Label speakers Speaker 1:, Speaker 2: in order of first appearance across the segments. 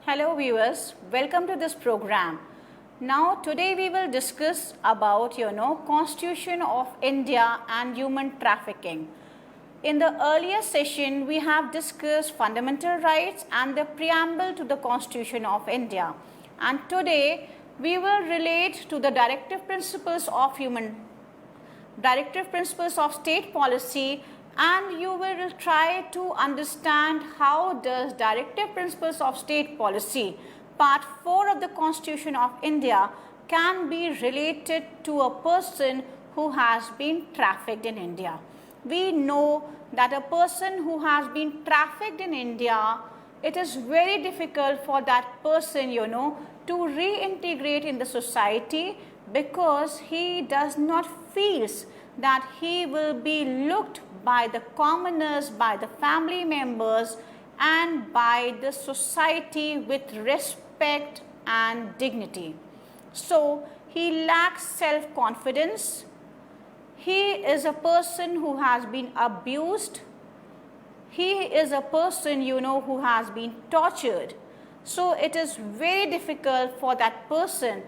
Speaker 1: Hello viewers, welcome to this program. Now today we will discuss about Constitution of India and human trafficking. In the earlier session we have discussed fundamental rights and the preamble to the Constitution of India, and today we will relate to the directive principles of state policy, and you will try to understand how does directive principles of state policy part 4 of the Constitution of India can be related to a person who has been trafficked in India. We know that a person who has been trafficked in India, it is very difficult for that person to reintegrate in the society, because he does not feels that he will be looked by the commoners, by the family members and by the society with respect and dignity. So he lacks self-confidence. He is a person who has been abused. He is a person who has been tortured. So it is very difficult for that person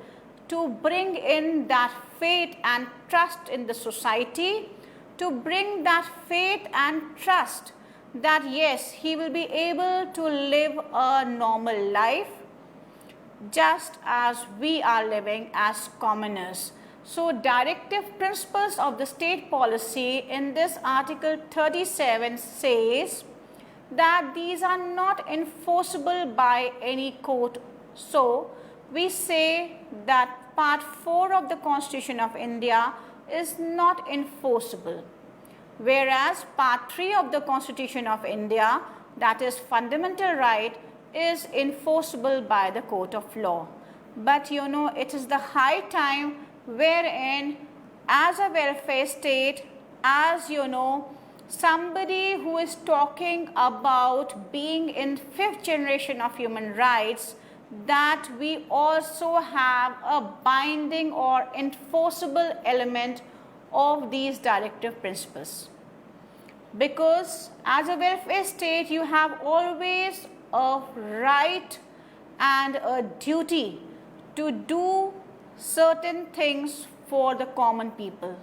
Speaker 1: to bring in that faith and trust in the society, to bring that faith and trust that yes, he will be able to live a normal life just as we are living as commoners. So directive principles of the state policy in this article 37 says that these are not enforceable by any court. So we say that part 4 of the Constitution of India is not enforceable, whereas part 3 of the Constitution of India, that is fundamental right, is enforceable by the court of law. But it is the high time wherein as a welfare state, as somebody who is talking about being in 5th generation of human rights, that we also have a binding or enforceable element of these directive principles. Because as a welfare state, you have always a right and a duty to do certain things for the common people.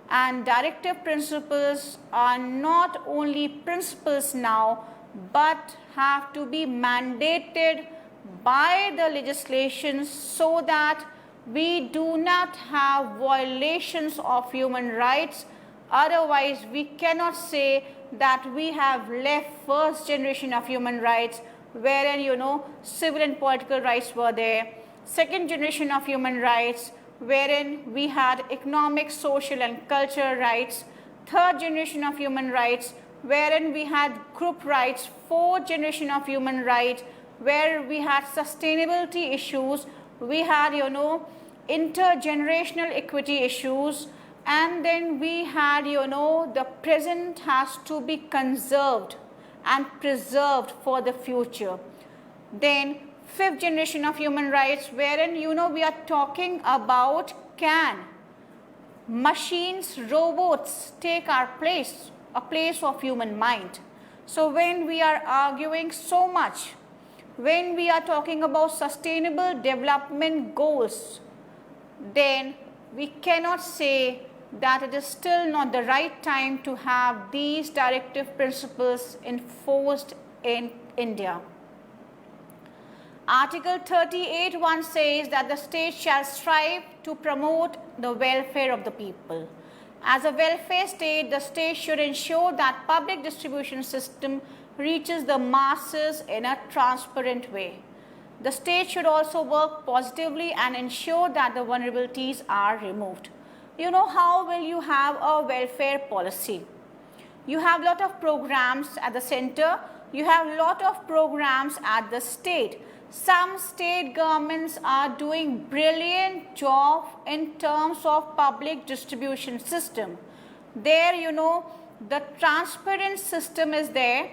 Speaker 1: And directive principles are not only principles now, but have to be mandated by the legislation so that we do not have violations of human rights. Otherwise, we cannot say that we have left 1st generation of human rights, wherein civil and political rights were there, 2nd generation of human rights, wherein we had economic, social and cultural rights, 3rd generation of human rights, wherein we had group rights, 4th generation of human rights, where we had sustainability issues, we had intergenerational equity issues, and then we had the present has to be conserved and preserved for the future. Then 5th generation of human rights, wherein we are talking about can machines, robots take our place, a place of human mind. So when we are arguing so much, when we are talking about sustainable development goals, then we cannot say that it is still not the right time to have these directive principles enforced in India. Article 38(1) says that the state shall strive to promote the welfare of the people. As a welfare state, the state should ensure that public distribution system reaches the masses in a transparent way. The state should also work positively and ensure that the vulnerabilities are removed. How will you have a welfare policy? You have a lot of programs at the center, you have a lot of programs at the state. Some state governments are doing brilliant job in terms of public distribution system. There the transparent system is there.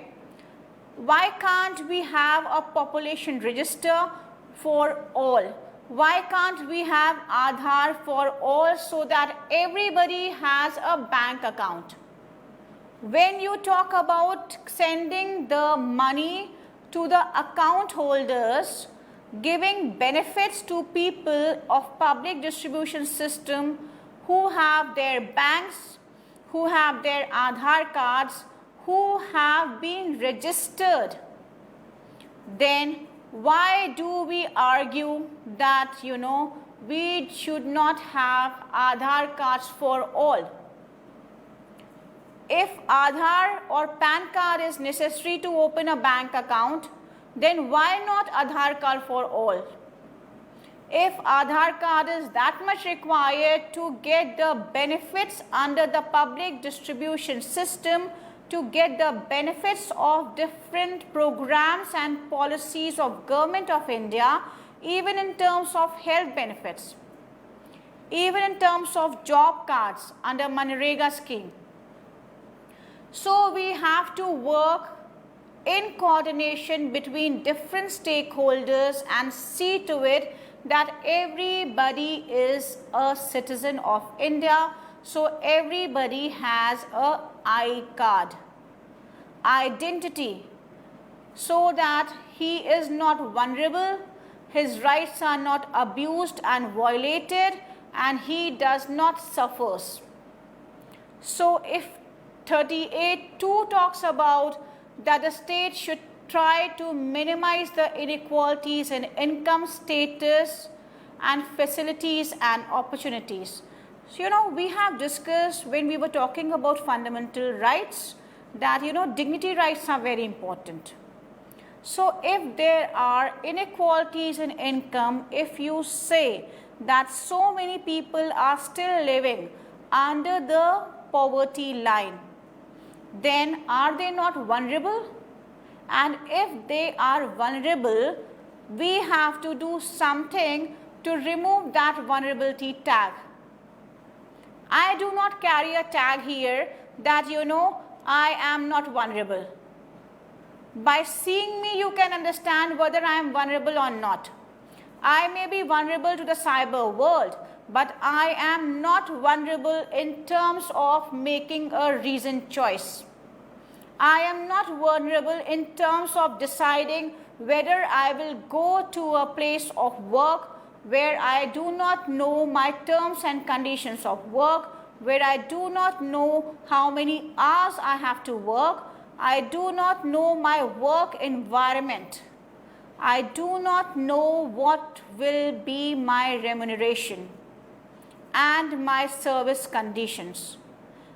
Speaker 1: Why can't we have a population register for all? Why can't we have Aadhaar for all so that everybody has a bank account? When you talk about sending the money to the account holders, giving benefits to people of public distribution system who have their banks, who have their Aadhaar cards, who have been registered, then why do we argue that we should not have Aadhaar cards for all? If Aadhaar or PAN card is necessary to open a bank account, then why not Aadhaar card for all? If Aadhaar card is that much required to get the benefits under the public distribution system, to get the benefits of different programs and policies of Government of India, even in terms of health benefits, even in terms of job cards under Manrega scheme. So we have to work in coordination between different stakeholders and see to it that everybody is a citizen of India. So everybody has a I card, identity, so that he is not vulnerable, his rights are not abused and violated, and he does not suffer. So if 38(2) talks about that the state should try to minimize the inequalities in income, status and facilities and opportunities. So, we have discussed when we were talking about fundamental rights that, dignity rights are very important. So, if there are inequalities in income, if you say that so many people are still living under the poverty line, then are they not vulnerable? And if they are vulnerable, we have to do something to remove that vulnerability tag. I do not carry a tag here that I am not vulnerable. By seeing me, you can understand whether I am vulnerable or not. I may be vulnerable to the cyber world, but I am not vulnerable in terms of making a reasoned choice. I am not vulnerable in terms of deciding whether I will go to a place of work where I do not know my terms and conditions of work, where I do not know how many hours I have to work, I do not know my work environment, I do not know what will be my remuneration and my service conditions.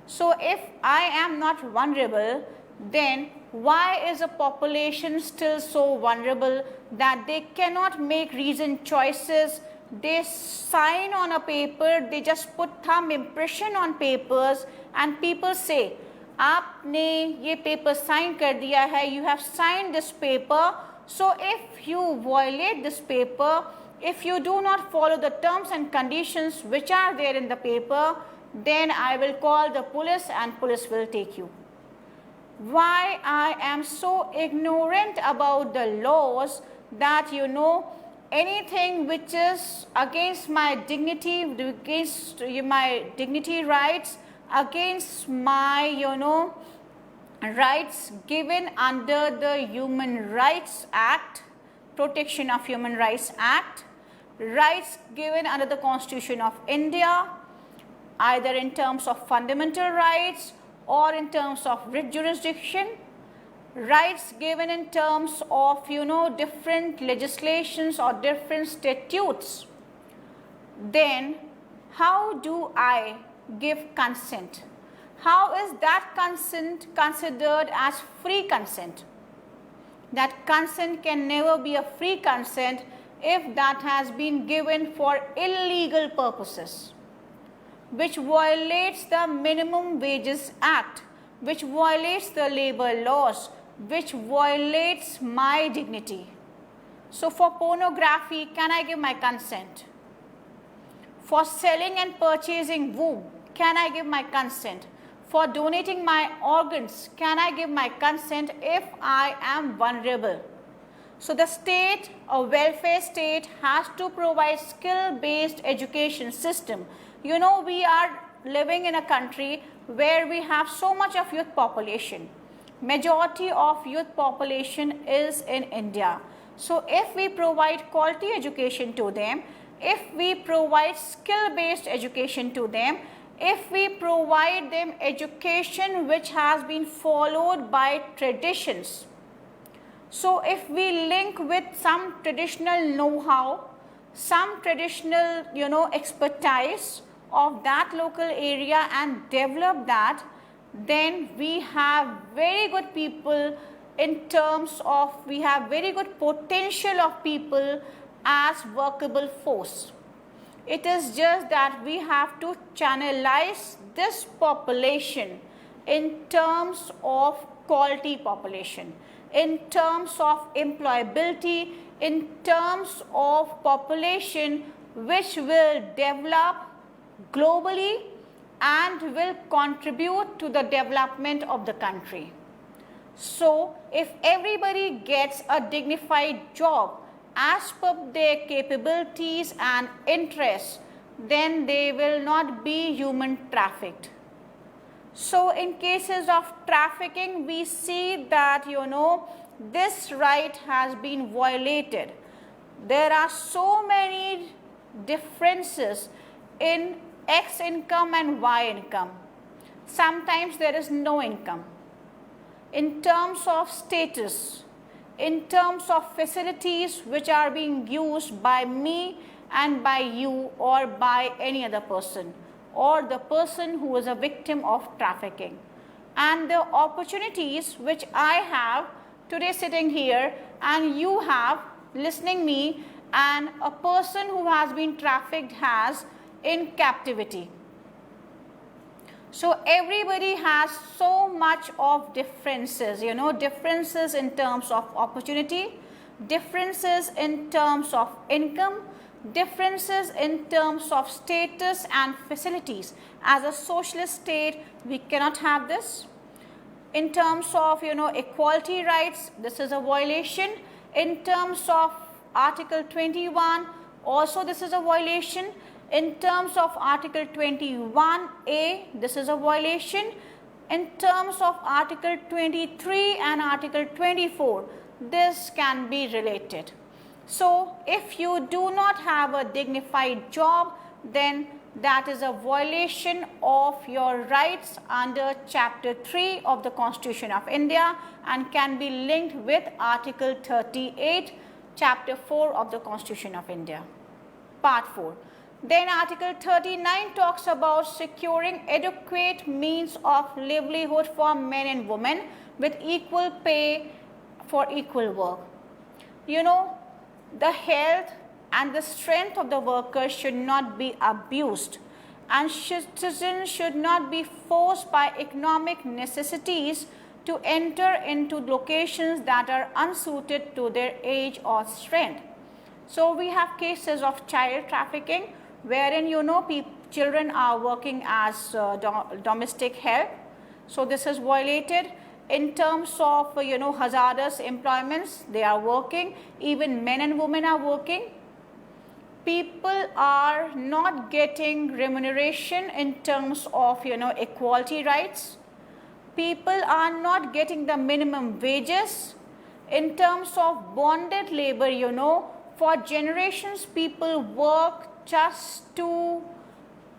Speaker 1: So if I am not vulnerable, then why is a population still so vulnerable that they cannot make reasoned choices? They sign on a paper, they just put thumb impression on papers, and people say, "Aapne ye paper sign kar diya hai, you have signed this paper. So if you violate this paper, if you do not follow the terms and conditions which are there in the paper, then I will call the police and police will take you." Why I am so ignorant about the laws that anything which is against my dignity, against my dignity rights, against my rights given under the Human Rights Act, Protection of Human Rights Act, rights given under the Constitution of India, either in terms of fundamental rights or in terms of writ jurisdiction, rights given in terms of different legislations or different statutes, then how do I give consent? How is that consent considered as free consent? That consent can never be a free consent if that has been given for illegal purposes, which violates the Minimum Wages Act, which violates the labor laws, which violates my dignity. So for pornography, can I give my consent? For selling and purchasing womb, can I give my consent? For donating my organs, can I give my consent if I am vulnerable? So the state, a welfare state, has to provide skill-based education system. We are living in a country where we have so much of youth population. majority of youth population is in India. So if we provide quality education to them, if we provide skill-based education to them, if we provide them education which has been followed by traditions, so if we link with some traditional know-how, some traditional expertise of that local area and develop that, then we have very good people in terms of, we have very good potential of people as workable force. It is just that we have to channelize this population in terms of quality population, in terms of employability, in terms of population which will develop globally and will contribute to the development of the country. So if everybody gets a dignified job as per their capabilities and interests, then they will not be human trafficked. So in cases of trafficking, we see that this right has been violated. There are so many differences in X income and Y income. Sometimes there is no income. In terms of status, in terms of facilities which are being used by me and by you or by any other person, or the person who is a victim of trafficking, and the opportunities which I have today sitting here and you have listening me, and a person who has been trafficked has in captivity. So everybody has so much of differences, differences in terms of opportunity, differences in terms of income, differences in terms of status and facilities. As a socialist state, we cannot have this. In terms of equality rights, this is a violation. In terms of Article 21, also this is a violation. In terms of Article 21A, this is a violation. In terms of Article 23 and Article 24, this can be related. So if you do not have a dignified job, then that is a violation of your rights under Chapter 3 of the Constitution of India and can be linked with Article 38, Chapter 4 of the Constitution of India, Part 4. Then Article 39 talks about securing adequate means of livelihood for men and women with equal pay for equal work. The health and the strength of the workers should not be abused, and citizens should not be forced by economic necessities to enter into locations that are unsuited to their age or strength. So we have cases of child trafficking wherein children are working as domestic help. So this is violated. In terms of hazardous employments, they are working. Even men and women are working. People are not getting remuneration in terms of equality rights. People are not getting the minimum wages. In terms of bonded labor, for generations people work just to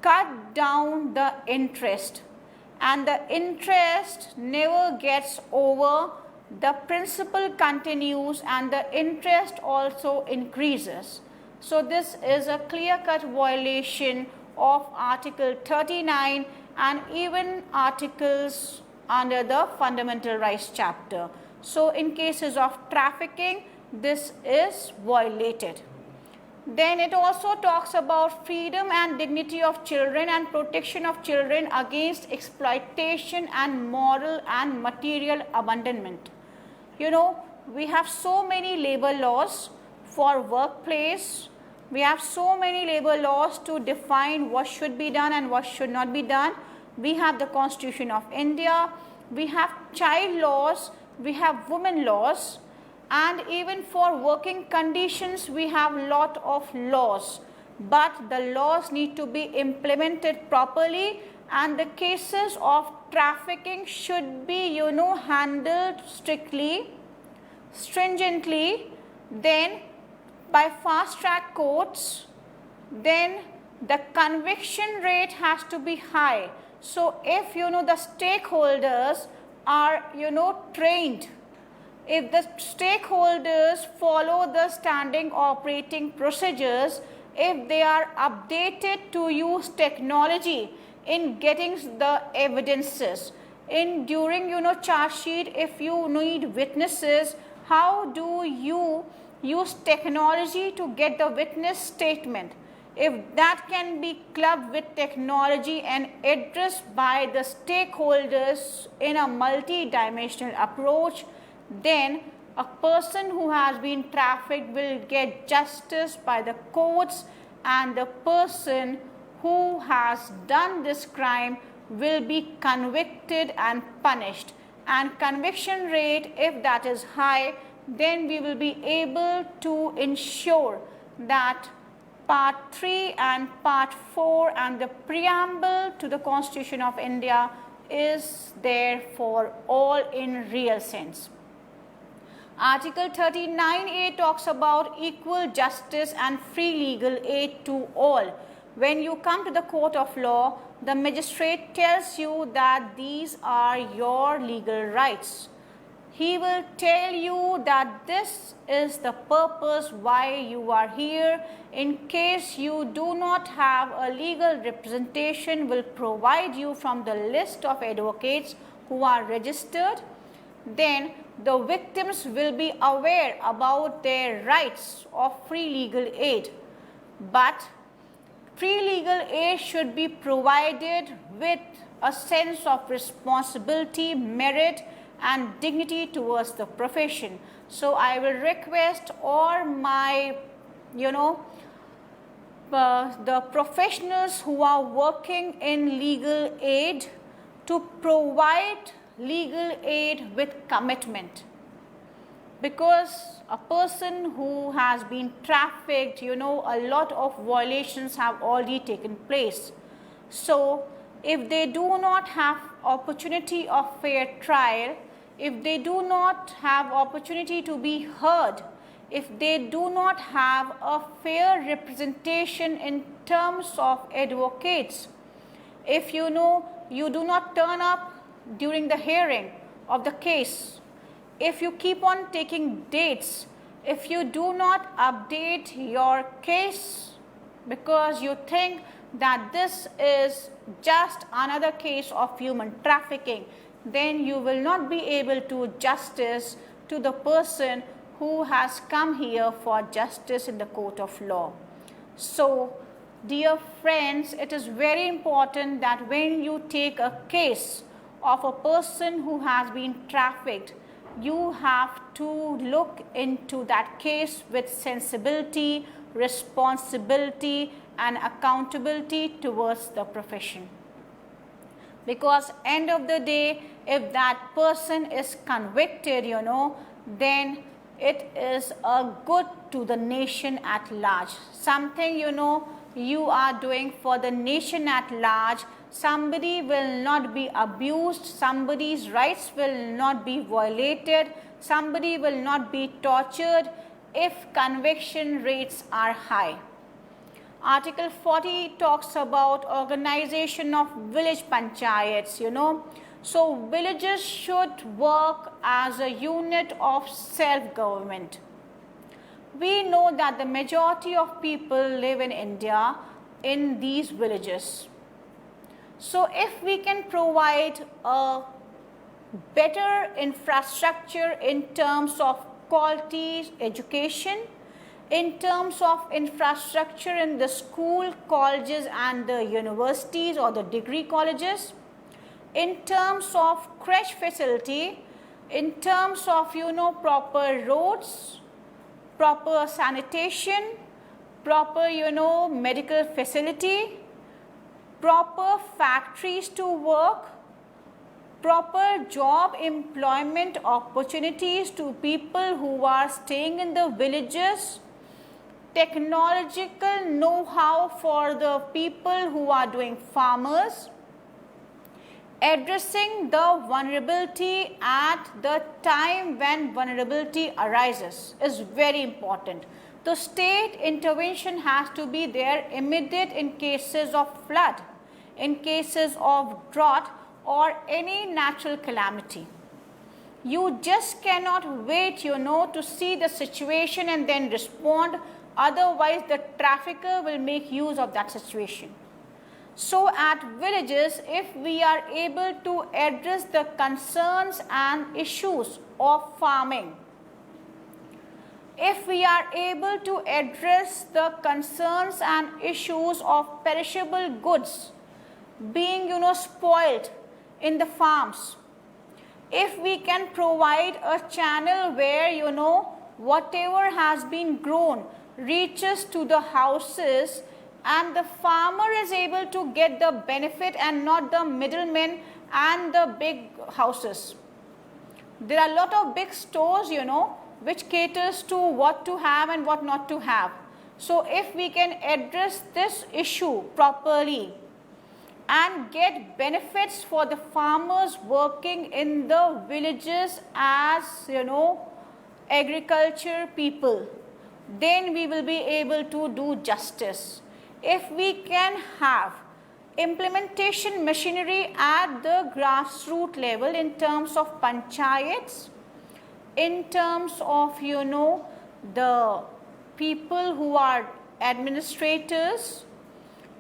Speaker 1: cut down the interest, and the interest never gets over, the principal continues and the interest also increases. So this is a clear-cut violation of Article 39 and even articles under the Fundamental Rights chapter. So in cases of trafficking, this is violated. Then it also talks about freedom and dignity of children and protection of children against exploitation and moral and material abandonment. We have so many labor laws for workplace. We have so many labor laws to define what should be done and what should not be done. We have the Constitution of India. We have child laws. We have women laws. And even for working conditions, we have a lot of laws, but the laws need to be implemented properly, and the cases of trafficking should be, handled strictly, stringently, then by fast track courts, then the conviction rate has to be high. So if the stakeholders are trained, if the stakeholders follow the standing operating procedures, if they are updated to use technology in getting the evidences, in during charge sheet, if you need witnesses, how do you use technology to get the witness statement? If that can be clubbed with technology and addressed by the stakeholders in a multi-dimensional approach, then a person who has been trafficked will get justice by the courts, and the person who has done this crime will be convicted and punished. And conviction rate, if that is high, then we will be able to ensure that Part 3 and Part 4 and the preamble to the Constitution of India is there for all in real sense. Article 39A talks about equal justice and free legal aid to all. When you come to the court of law, the magistrate tells you that these are your legal rights. He will tell you that this is the purpose why you are here. In case you do not have a legal representation, will provide you from the list of advocates who are registered. Then the victims will be aware about their rights of free legal aid. But free legal aid should be provided with a sense of responsibility, merit, and dignity towards the profession. So I will request all my, the professionals who are working in legal aid to provide legal aid with commitment. Because a person who has been trafficked, a lot of violations have already taken place. So if they do not have opportunity of fair trial, if they do not have opportunity to be heard, if they do not have a fair representation in terms of advocates, if you do not turn up during the hearing of the case, if you keep on taking dates, if you do not update your case because you think that this is just another case of human trafficking, then you will not be able to justice to the person who has come here for justice in the court of law. So, dear friends, it is very important that when you take a case of a person who has been trafficked, you have to look into that case with sensibility, responsibility, and accountability towards the profession. Because end of the day, if that person is convicted, then it is a good to the nation at large. Something, you are doing for the nation at large. Somebody will not be abused, somebody's rights will not be violated, somebody will not be tortured if conviction rates are high. Article 40 talks about organization of village panchayats, So villages should work as a unit of self-government. We know that the majority of people live in India in these villages. So if we can provide a better infrastructure in terms of quality education, in terms of infrastructure in the school, colleges and the universities or the degree colleges, in terms of creche facility, in terms of proper roads, proper sanitation, proper medical facility, proper factories to work, proper job employment opportunities to people who are staying in the villages, technological know-how for the people who are doing farmers, addressing the vulnerability at the time when vulnerability arises is very important. The state intervention has to be there immediate in cases of flood, in cases of drought or any natural calamity. You just cannot wait, to see the situation and then respond. Otherwise, the trafficker will make use of that situation. So, at villages, if we are able to address the concerns and issues of farming, if we are able to address the concerns and issues of perishable goods being, spoiled in the farms, if we can provide a channel where, whatever has been grown reaches to the houses and the farmer is able to get the benefit and not the middlemen and the big houses. There are a lot of big stores, which caters to what to have and what not to have. So, if we can address this issue properly and get benefits for the farmers working in the villages as, agriculture people, then we will be able to do justice. If we can have implementation machinery at the grassroots level in terms of panchayats, in terms of, the people who are administrators,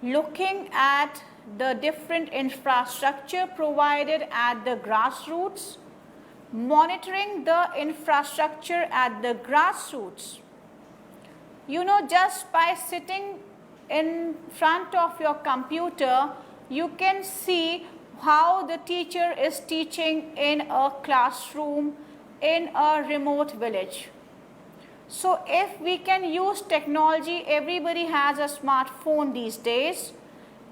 Speaker 1: looking at the different infrastructure provided at the grassroots, monitoring the infrastructure at the grassroots. Just by sitting in front of your computer, you can see how the teacher is teaching in a classroom in a remote village. So, if we can use technology, everybody has a smartphone these days.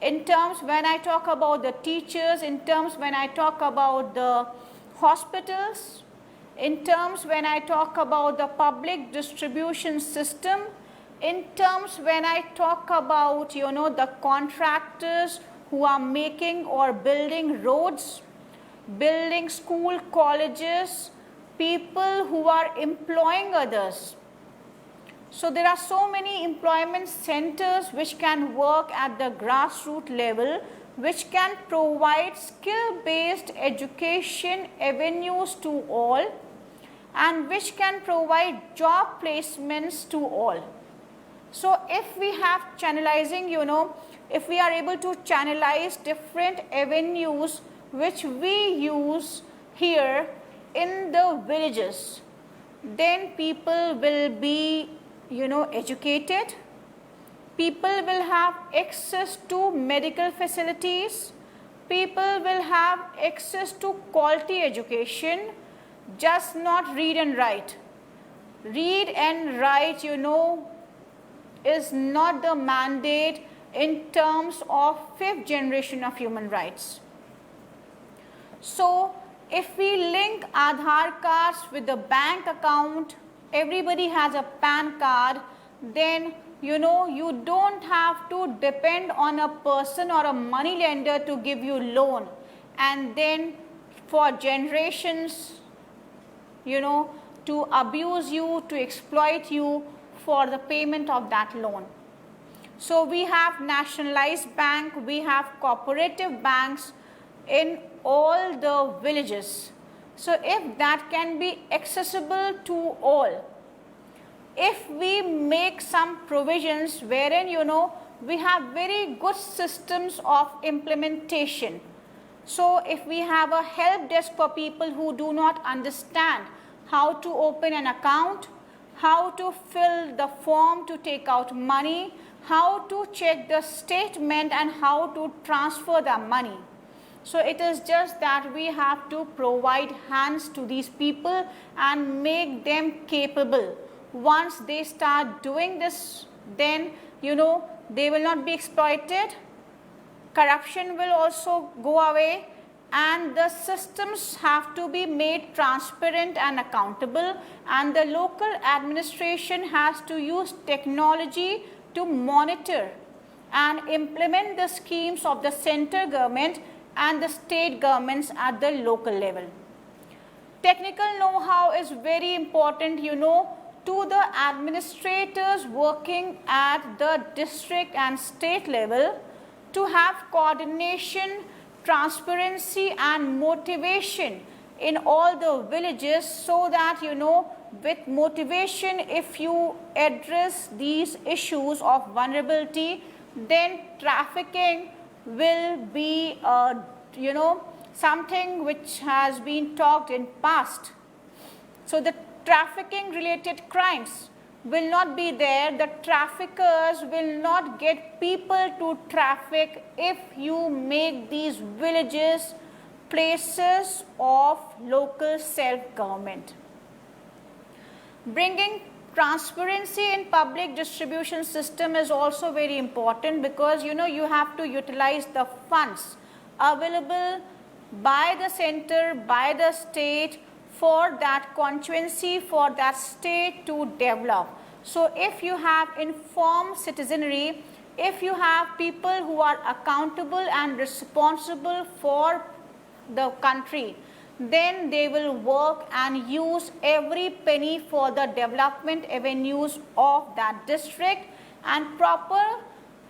Speaker 1: In terms when I talk about the teachers, in terms when I talk about the hospitals, in terms when I talk about the public distribution system, in terms when I talk about, the contractors who are making or building roads, building school, colleges, people who are employing others. So, there are so many employment centers which can work at the grassroots level, which can provide skill-based education avenues to all and which can provide job placements to all. So, if we have channelizing, if we are able to channelize different avenues which we use here in the villages, then people will be, educated, people will have access to medical facilities, people will have access to quality education, just not read and write. Read and write, is not the mandate in terms of 5th generation of human rights. So, if we link Aadhaar cards with the bank account, everybody has a PAN card, then you don't have to depend on a person or a money lender to give you loan and then for generations, to abuse you, to exploit you for the payment of that loan. So, we have nationalized bank, we have cooperative banks in all the villages. So, if that can be accessible to all, if we make some provisions wherein we have very good systems of implementation. So, if we have a help desk for people who do not understand how to open an account, how to fill the form to take out money, how to check the statement and how to transfer the money. So, it is just that we have to provide hands to these people and make them capable. Once they start doing this, then they will not be exploited, corruption will also go away, and the systems have to be made transparent and accountable, and the local administration has to use technology to monitor and implement the schemes of the center government and the state governments at the local level. Technical know-how is very important, to the administrators working at the district and state level to have coordination, transparency and motivation in all the villages, so that with motivation, if you address these issues of vulnerability, then trafficking will be something which has been talked in past. So the trafficking related crimes will not be there. The traffickers will not get people to traffic if you make these villages places of local self-government. Bringing transparency in public distribution system is also very important, because you have to utilize the funds available by the center, by the state, for that constituency, for that state to develop. So if you have informed citizenry, if you have people who are accountable and responsible for the country, then they will work and use every penny for the development avenues of that district, and proper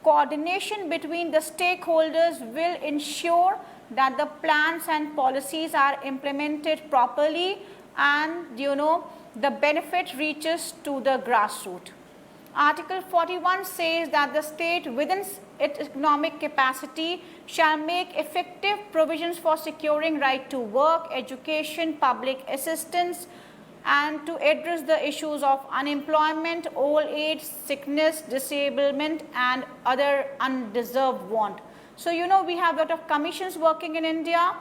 Speaker 1: coordination between the stakeholders will ensure that the plans and policies are implemented properly, and the benefit reaches to the grassroots. Article 41 says that the state within its economic capacity shall make effective provisions for securing right to work, education, public assistance, and to address the issues of unemployment, old age, sickness, disablement and other undeserved want. So we have a lot of commissions working in India.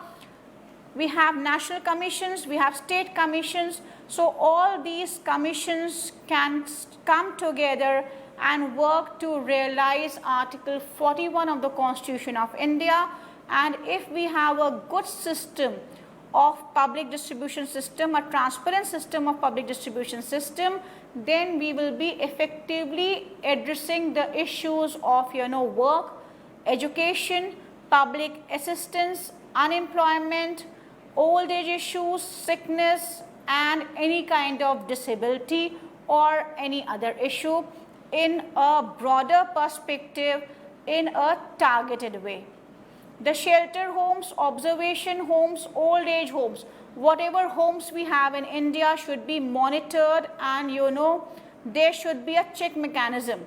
Speaker 1: We have national commissions, we have state commissions. So all these commissions can come together and work to realize Article 41 of the Constitution of India. And if we have a good system of public distribution system, a transparent system of public distribution system, then we will be effectively addressing the issues of work, education, public assistance, unemployment, old age issues, sickness and any kind of disability or any other issue in a broader perspective, in a targeted way. The shelter homes, observation homes, old age homes, whatever homes we have in India should be monitored, and there should be a check mechanism.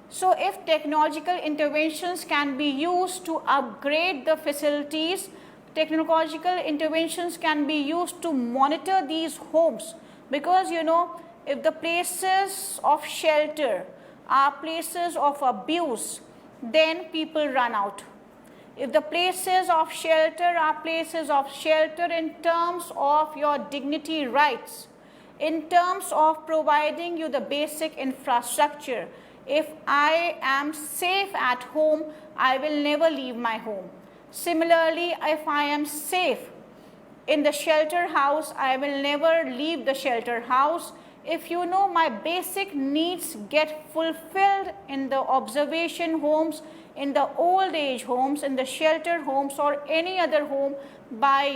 Speaker 1: So if technological interventions can be used to upgrade the facilities, technological interventions can be used to monitor these homes, because if the places of shelter are places of abuse, then people run out. If the places of shelter are places of shelter in terms of your dignity rights, in terms of providing you the basic infrastructure, if I am safe at home, I will never leave my home. Similarly, if I am safe in the shelter house, I will never leave the shelter house. If my basic needs get fulfilled in the observation homes, in the old age homes, in the shelter homes or any other home by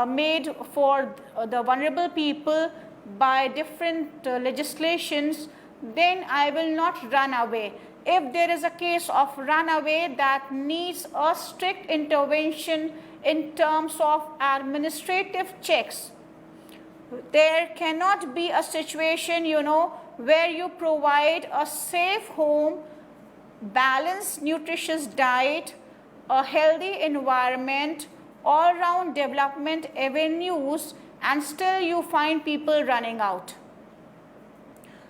Speaker 1: made for the vulnerable people by different legislations, then I will not run away. If there is a case of runaway that needs a strict intervention in terms of administrative checks, there cannot be a situation where you provide a safe home, balanced nutritious diet, a healthy environment, all round development avenues, and still you find people running out.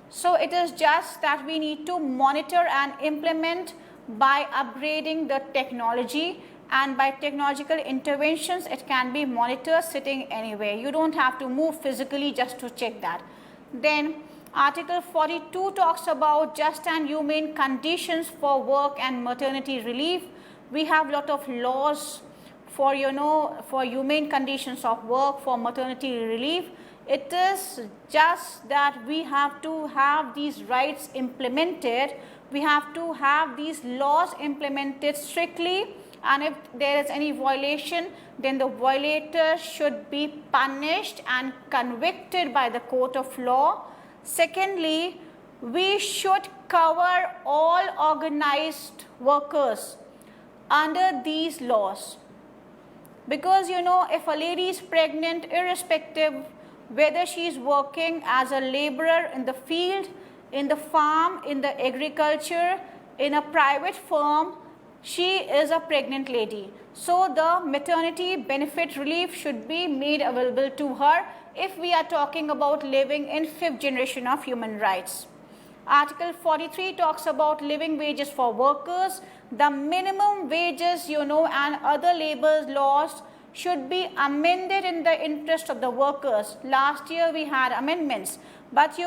Speaker 1: So it is just that we need to monitor and implement by upgrading the technology, and by technological interventions it can be monitored sitting anywhere. You don't have to move physically just to check that. Then Article 42 talks about just and humane conditions for work and maternity relief. We have lot of laws for for humane conditions of work, for maternity relief. It is just that we have to have these rights implemented, we have to have these laws implemented strictly, and if there is any violation, then the violator should be punished and convicted by the court of law. Secondly, we should cover all organized workers under these laws, because if a lady is pregnant, irrespective whether she is working as a laborer in the field, in the farm, in the agriculture, in a private firm, she is a pregnant lady. So the maternity benefit relief should be made available to her if we are talking about living in 5th generation of human rights. Article 43 talks about living wages for workers. The minimum wages, and other labor laws should be amended in the interest of the workers. Last year we had amendments, but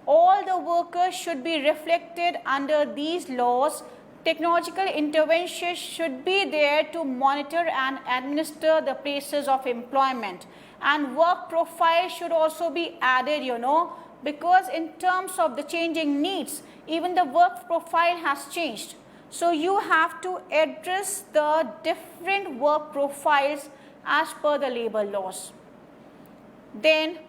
Speaker 1: all the workers should be reflected under these laws. Technological interventions should be there to monitor and administer the places of employment, and work profile should also be added, because in terms of the changing needs, even the work profile has changed. So you have to address the different work profiles as per the labor laws. Then,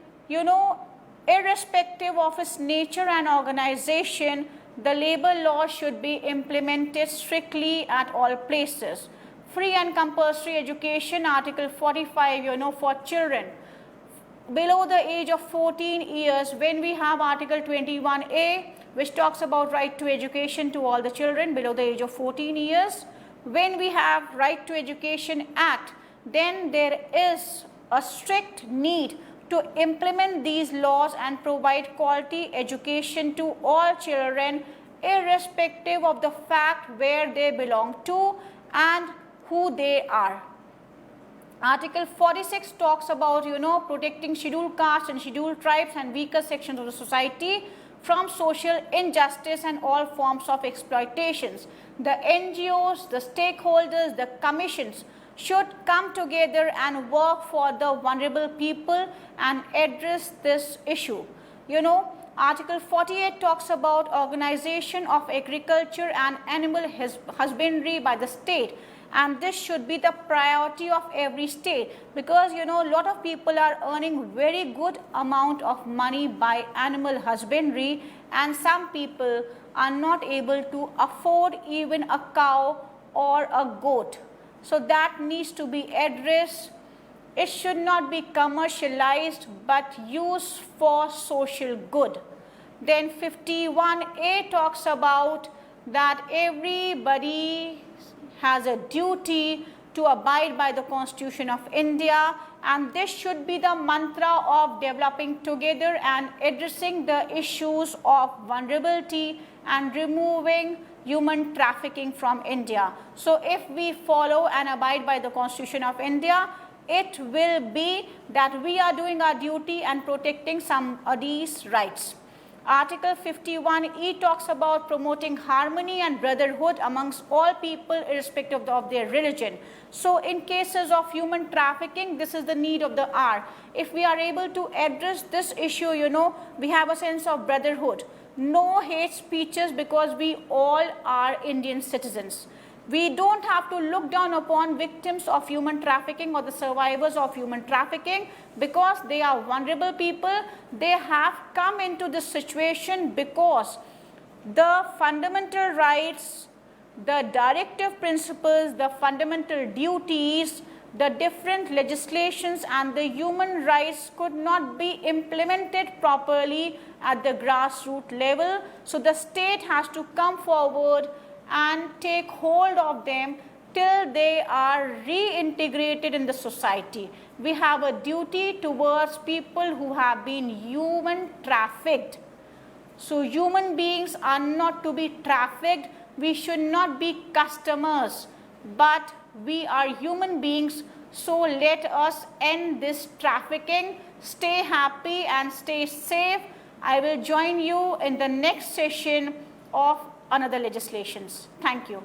Speaker 1: irrespective of its nature and organization, the labor law should be implemented strictly at all places. Free and compulsory education, Article 45, for children below the age of 14 years, when we have Article 21A, which talks about right to education to all the children below the age of 14 years. When we have Right to Education Act, then there is a strict need to implement these laws and provide quality education to all children, irrespective of the fact where they belong to and who they are. Article 46 talks about, protecting scheduled castes and scheduled tribes and weaker sections of the society from social injustice and all forms of exploitations. The NGOs, the stakeholders, the commissions should come together and work for the vulnerable people and address this issue. Article 48 talks about organization of agriculture and animal husbandry by the state. And this should be the priority of every state, because a lot of people are earning very good amount of money by animal husbandry, and some people are not able to afford even a cow or a goat. So that needs to be addressed. It should not be commercialized but used for social good. Then 51A talks about that everybody has a duty to abide by the Constitution of India, and this should be the mantra of developing together and addressing the issues of vulnerability and removing human trafficking from India. So if we follow and abide by the Constitution of India, it will be that we are doing our duty and protecting some of these rights. Article 51E talks about promoting harmony and brotherhood amongst all people irrespective of their religion. So in cases of human trafficking, this is the need of the hour. If we are able to address this issue, we have a sense of brotherhood. No hate speeches, because we all are Indian citizens. We don't have to look down upon victims of human trafficking or the survivors of human trafficking, because they are vulnerable people. They have come into this situation because the fundamental rights, the directive principles, the fundamental duties, the different legislations and the human rights could not be implemented properly at the grassroots level. So the state has to come forward and take hold of them till they are reintegrated in the society. We have a duty towards people who have been human trafficked. So human beings are not to be trafficked. We should not be customers, but we are human beings. So let us end this trafficking. Stay happy and stay safe. I will join you in the next session of another legislations. Thank you.